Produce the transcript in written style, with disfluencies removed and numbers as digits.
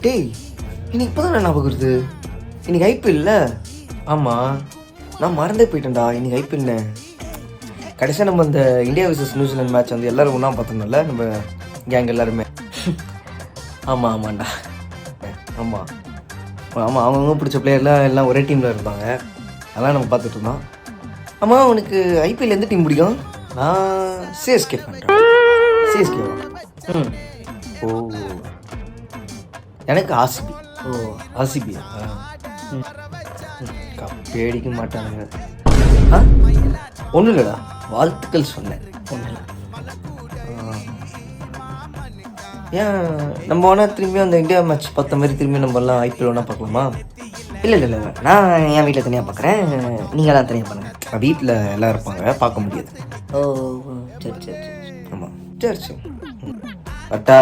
டேய், இன்னைக்கு இப்போ தான் ஞாபகம் வருது. இன்னைக்கு ஐபிஎல் இல்லை? ஆமாம், நான் மறந்தே போயிட்டேன்டா. இன்னைக்கு ஐபிஎல்னு கடைசியாக நம்ம இந்த இந்தியா vs நியூசிலாந்து மேட்ச் வந்து எல்லோரும் ஒன்றா பார்த்தோம்ல, நம்ம கேங் எல்லாருமே. ஆமாம் ஆமாண்டா. ஆமாம் ஆமாம், அவங்கவுங்க பிடிச்ச பிளேயர்லாம் எல்லாம் ஒரே டீமில் இருந்தாங்க. அதெல்லாம் நம்ம பார்த்துட்டு இருந்தோம். ஆமாம், உனக்கு ஐபிஎல் எந்த டீம் பிடிக்கும்? நான் சிஎஸ்கே பண்ணுறேன். சிஎஸ்கேவா? ஓ, எனக்கு ஆர்சிபி. ஓ, ஆர்சிபியா? கப்பே அடிக்க மாட்டானுங்க. ஒன்றும் இல்லைடா, வாழ்த்துக்கள் சொன்னேன். ஒன்றும் இல்லை. ஏன் நம்ம வேணால் திரும்பியும் அந்த இந்தியா மேட்ச் பார்த்த மாதிரி திரும்பி நம்ம எல்லாம் ஐபிஎல் ஒன்றா பார்க்கலாமா? இல்லை இல்லை இல்லை, நான் என் வீட்டில் தனியாக பார்க்குறேன், நீங்களாம் தனியாக பண்ணுங்கள். வீட்டில் எல்லாம் இருப்பாங்க, பார்க்க முடியாது. ஓ சரி சரி சரி. ஆமாம் சரி சரி. கரெக்டா?